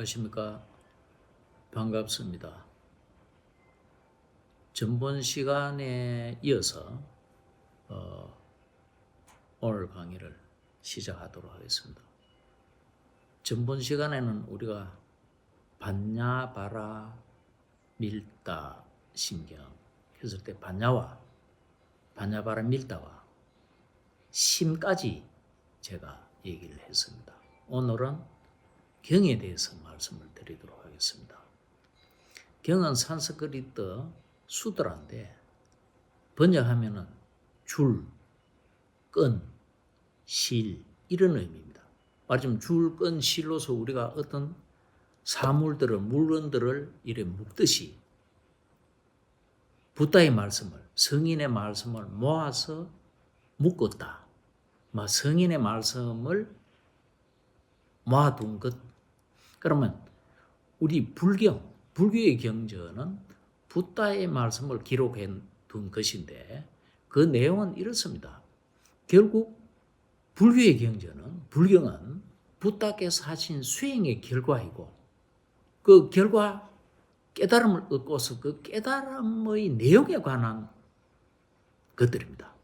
안녕하십니까. 반갑습니다. 전번 시간에 이어서 오늘 강의를 시작하도록 하겠습니다. 전번 시간에는 우리가 반야바라 밀다 신경 했을 때 반야바라 밀다와 심까지 제가 얘기를 했습니다. 오늘은 경에 대해서 말씀을 드리도록 하겠습니다. 경은 산스크리트 수들인데 번역하면은 줄, 끈, 실 이런 의미입니다. 말하자면 줄, 끈, 실로서 우리가 어떤 사물들을 물건들을 이래 묶듯이 붓다의 말씀을 성인의 말씀을 모아서 묶었다. 성인의 말씀을 모아둔 것. 그러면 우리 불교의 경전은 붓다의 말씀을 기록해 둔 것인데 그 내용은 이렇습니다. 결국 불교의 불경은 붓다께서 하신 수행의 결과이고 그 결과 깨달음을 얻고서 그 깨달음의 내용에 관한 것들입니다.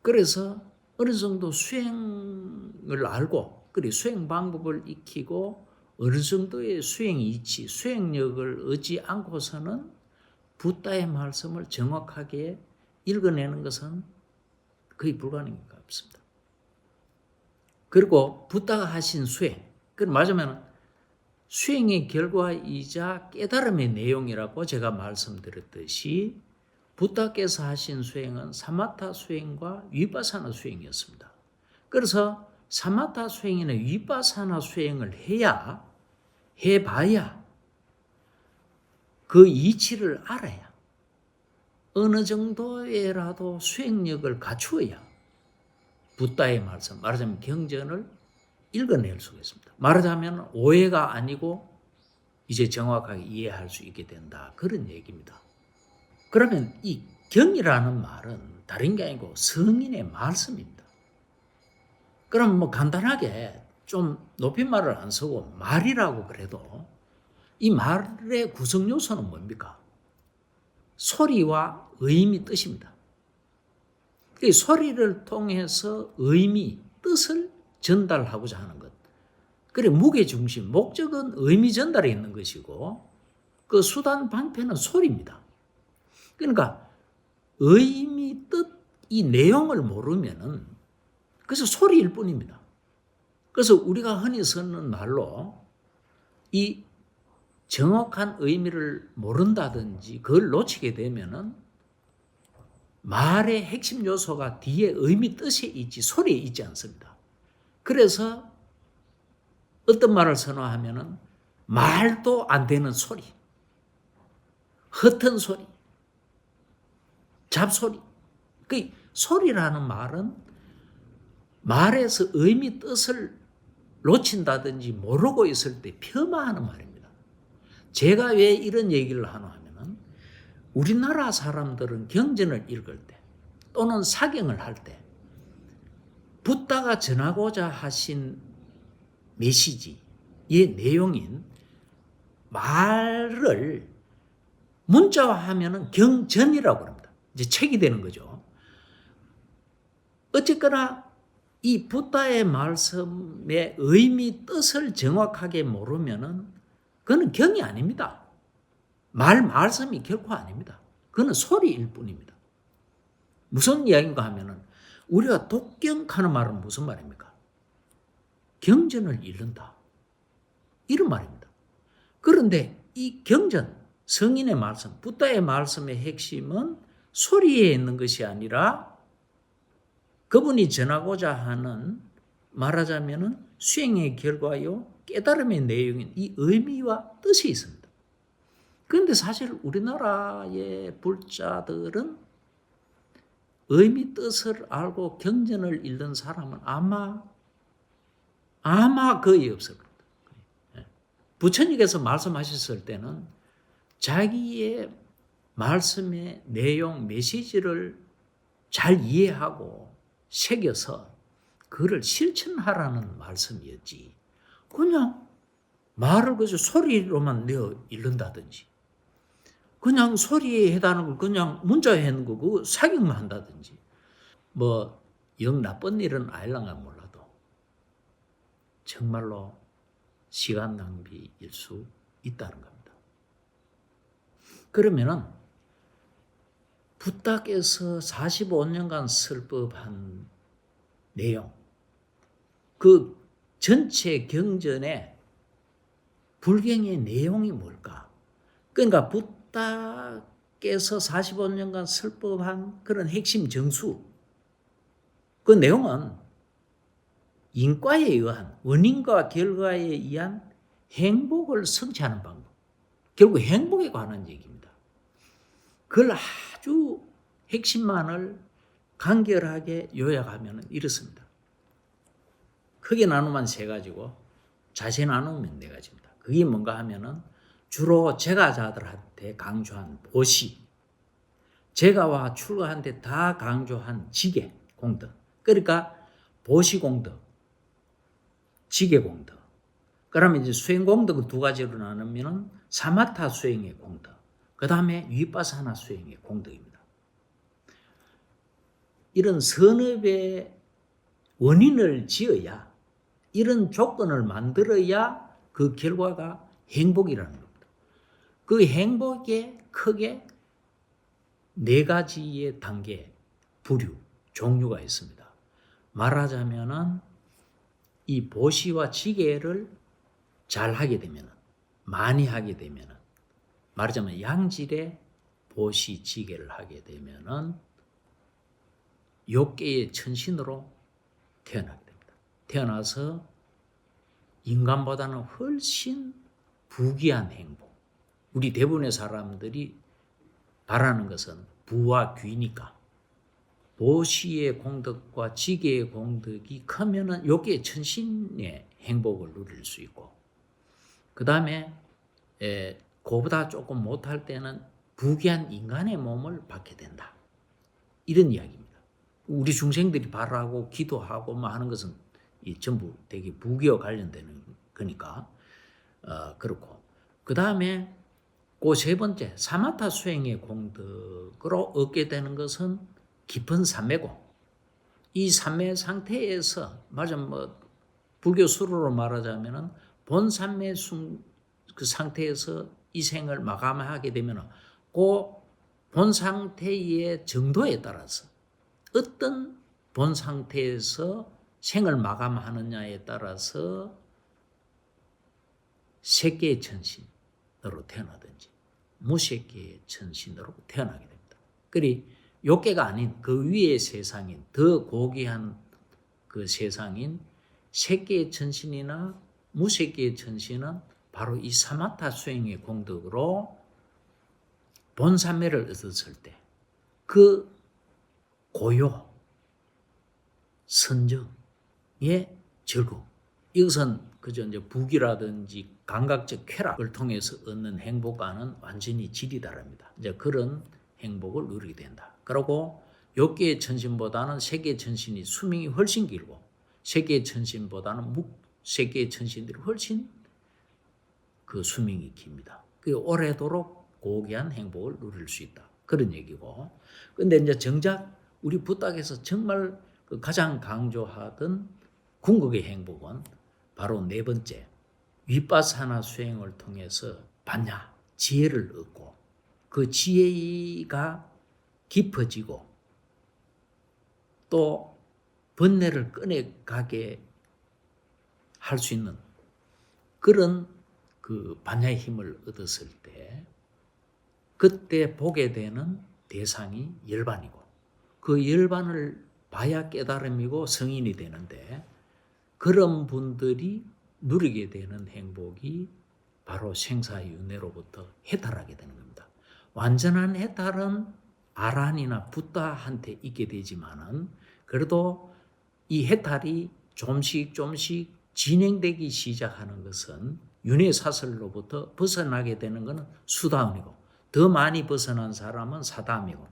그래서 어느 정도 수행을 알고 그리고 수행 방법을 익히고 어느 정도의 수행 이치, 수행력을 얻지 않고서는 붓다의 말씀을 정확하게 읽어내는 것은 거의 불가능인 것 같습니다. 그리고 붓다가 하신 수행, 말하자면 수행의 결과이자 깨달음의 내용이라고 제가 말씀드렸듯이 붓다께서 하신 수행은 사마타 수행과 위파사나 수행이었습니다. 그래서 사마타 수행이나 위파사나 수행을 해봐야 그 이치를 알아야 어느 정도에라도 수행력을 갖추어야 붓다의 말씀, 말하자면 경전을 읽어낼 수가 있습니다. 말하자면 오해가 아니고 이제 정확하게 이해할 수 있게 된다. 그런 얘기입니다. 그러면 이 경이라는 말은 다른 게 아니고 성인의 말씀입니다. 그럼 간단하게 좀 높임말을 안 쓰고 말이라고 그래도 이 말의 구성 요소는 뭡니까? 소리와 의미, 뜻입니다. 그 소리를 통해서 의미, 뜻을 전달하고자 하는 것. 그래 무게중심, 목적은 의미 전달에 있는 것이고 그 수단 방편은 소리입니다. 그러니까 의미, 뜻, 이 내용을 모르면은 그래서 소리일 뿐입니다. 그래서 우리가 흔히 쓰는 말로 이 정확한 의미를 모른다든지 그걸 놓치게 되면은 말의 핵심 요소가 뒤에 의미, 뜻에 있지 소리에 있지 않습니다. 그래서 어떤 말을 선호하면은 말도 안 되는 소리, 헛된 소리, 잡소리. 그 소리라는 말은 말에서 의미, 뜻을 놓친다든지 모르고 있을 때 폄하하는 말입니다. 제가 왜 이런 얘기를 하나 하면은 우리나라 사람들은 경전을 읽을 때 또는 사경을 할 때 붓다가 전하고자 하신 메시지의 내용인 말을 문자화하면은 경전이라고 합니다. 이제 책이 되는 거죠. 어쨌거나 이 붓다의 말씀의 의미, 뜻을 정확하게 모르면은 그건 경이 아닙니다. 말씀이 결코 아닙니다. 그건 소리일 뿐입니다. 무슨 이야기인가 하면은 우리가 독경하는 말은 무슨 말입니까? 경전을 읽는다. 이런 말입니다. 그런데 이 경전, 성인의 말씀, 붓다의 말씀의 핵심은 소리에 있는 것이 아니라 그분이 전하고자 하는 말하자면은 수행의 결과요, 깨달음의 내용인 이 의미와 뜻이 있습니다. 그런데 사실 우리나라의 불자들은 의미, 뜻을 알고 경전을 읽는 사람은 아마 거의 없을 겁니다. 부처님께서 말씀하셨을 때는 자기의 말씀의 내용, 메시지를 잘 이해하고 새겨서 그를 실천하라는 말씀이었지. 그냥 말을 그저 소리로만 내어 읽는다든지, 그냥 소리에 해당하는 걸 그냥 문자에 하는 거 그거 사격만 한다든지, 뭐 영 나쁜 일은 아닐랑가 몰라도 정말로 시간 낭비일 수 있다는 겁니다. 그러면은 부탁에서 45년간 쓸 법한 내용, 그 전체 경전의 불경의 내용이 뭘까? 그러니까 부탁에서 45년간 쓸 법한 그런 핵심 정수, 그 내용은 인과에 의한, 원인과 결과에 의한 행복을 성취하는 방법, 결국 행복에 관한 얘기입니다. 그걸 아주 핵심만을 간결하게 요약하면 이렇습니다. 크게 나누면 세 가지고 자세히 나누면 네 가지입니다. 그게 뭔가 하면은 주로 제가자들한테 강조한 보시, 제가와 출가한테 다 강조한 지계 공덕, 그러니까 보시 공덕, 지계 공덕. 그러면 이제 수행 공덕은 두 가지로 나누면은 사마타 수행의 공덕, 그 다음에 위파사나 수행의 공덕입니다. 이런 선업의 원인을 지어야, 이런 조건을 만들어야 그 결과가 행복이라는 겁니다. 그 행복에 크게 네 가지의 단계, 부류, 종류가 있습니다. 말하자면은 이 보시와 지계를 잘 하게 되면은, 많이 하게 되면은, 말하자면 양질의 보시 지계를 하게 되면은 욕계의 천신으로 태어나게 됩니다. 태어나서 인간보다는 훨씬 부귀한 행복. 우리 대부분의 사람들이 바라는 것은 부와 귀니까 보시의 공덕과 지계의 공덕이 크면은 욕계의 천신의 행복을 누릴 수 있고, 그 다음에 그보다 조금 못할 때는 부귀한 인간의 몸을 받게 된다. 이런 이야기입니다. 우리 중생들이 바라고 기도하고 뭐 하는 것은 전부 되게 부귀와 관련되는 거니까 그렇고, 그 다음에 그 세 번째 사마타 수행의 공덕으로 얻게 되는 것은 깊은 삼매고, 이 삼매 상태에서 말하자면 뭐 불교 수로로 말하자면은 본 삼매 그 상태에서 이 생을 마감하게 되면은 그 본 상태의 정도에 따라서, 어떤 본 상태에서 생을 마감하느냐에 따라서 색계의 천신으로 태어나든지 무색계의 천신으로 태어나게 됩니다. 그리 욕계가 아닌 그 위의 세상인, 더 고귀한 그 세상인 색계의 천신이나 무색계의 천신은 바로 이 사마타 수행의 공덕으로 본삼매를 얻었을 때 그 고요, 선정의 즐거움, 이것은 그저 이제 부귀라든지 감각적 쾌락을 통해서 얻는 행복과는 완전히 질이 다릅니다. 이제 그런 행복을 누리게 된다. 그리고 욕계의 천신보다는 색계의 천신이 수명이 훨씬 길고, 색계의 천신보다는 묵색계의 천신들이 훨씬 그 수명이 깁니다. 그 오래도록 고귀한 행복을 누릴 수 있다. 그런 얘기고. 근데 이제 정작 우리 부탁에서 정말 그 가장 강조하던 궁극의 행복은 바로 네 번째, 위파사나 수행을 통해서 반야, 지혜를 얻고, 그 지혜가 깊어지고 또 번뇌를 꺼내가게 할 수 있는 그런 그 반야의 힘을 얻었을 때, 그때 보게 되는 대상이 열반이고, 그 열반을 봐야 깨달음이고 성인이 되는데, 그런 분들이 누리게 되는 행복이 바로 생사윤회로부터 해탈하게 되는 겁니다. 완전한 해탈은 아란이나 붓다한테 있게 되지만은, 그래도 이 해탈이 조금씩 진행되기 시작하는 것은 윤회사설로부터 벗어나게 되는 것은 수다음이고, 더 많이 벗어난 사람은 사다음이고,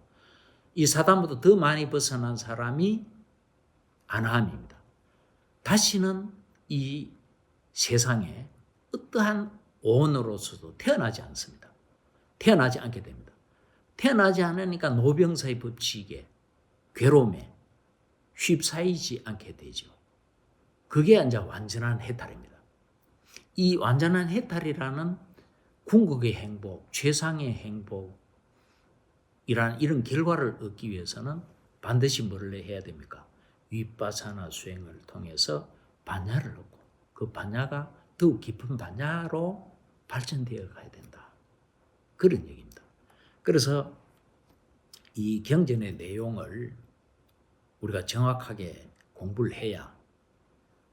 이 사다음보다 더 많이 벗어난 사람이 아나함입니다. 다시는 이 세상에 어떠한 오원으로서도 태어나지 않습니다. 태어나지 않게 됩니다. 태어나지 않으니까 노병사의 법칙에 괴로움에 휩싸이지 않게 되죠. 그게 이제 완전한 해탈입니다. 이 완전한 해탈이라는 궁극의 행복, 최상의 행복이라는 이런 결과를 얻기 위해서는 반드시 뭐를 해야 됩니까? 윗바사나 수행을 통해서 반야를 얻고 그 반야가 더욱 깊은 반야로 발전되어 가야 된다. 그런 얘기입니다. 그래서 이 경전의 내용을 우리가 정확하게 공부를 해야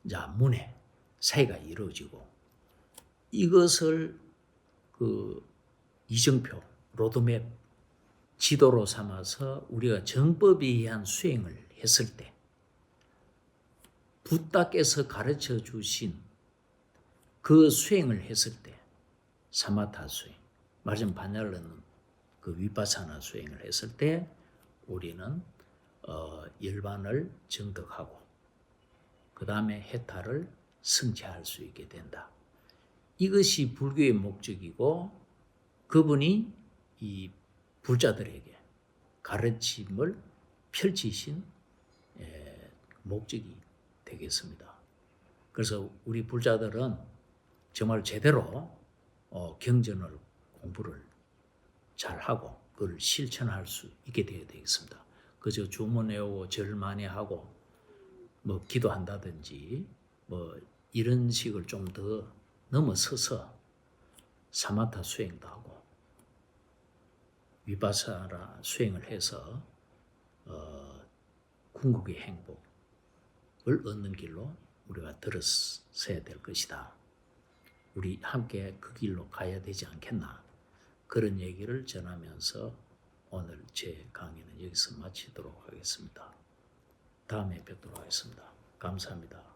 자 문해 사회가 이루어지고 이것을 그 이정표 로드맵 지도로 삼아서 우리가 정법에 의한 수행을 했을 때 부다께서 가르쳐 주신 그 수행을 했을 때 사마타 수행, 말하자면 반야를 얻는 그 위파사나 수행을 했을 때 우리는 열반을 정득하고 그 다음에 해탈을 성취할 수 있게 된다. 이것이 불교의 목적이고 그분이 이 불자들에게 가르침을 펼치신 목적이 되겠습니다. 그래서 우리 불자들은 정말 제대로 경전을 공부를 잘하고 그걸 실천할 수 있게 되어야 되겠습니다. 그저 주문 외우고 절 많이 하고 뭐 기도한다든지 뭐 이런 식을 좀 더 넘어서서 사마타 수행도 하고 위파사나 수행을 해서 궁극의 행복을 얻는 길로 우리가 들어서야 될 것이다. 우리 함께 그 길로 가야 되지 않겠나. 그런 얘기를 전하면서 오늘 제 강의는 여기서 마치도록 하겠습니다. 다음에 뵙도록 하겠습니다. 감사합니다.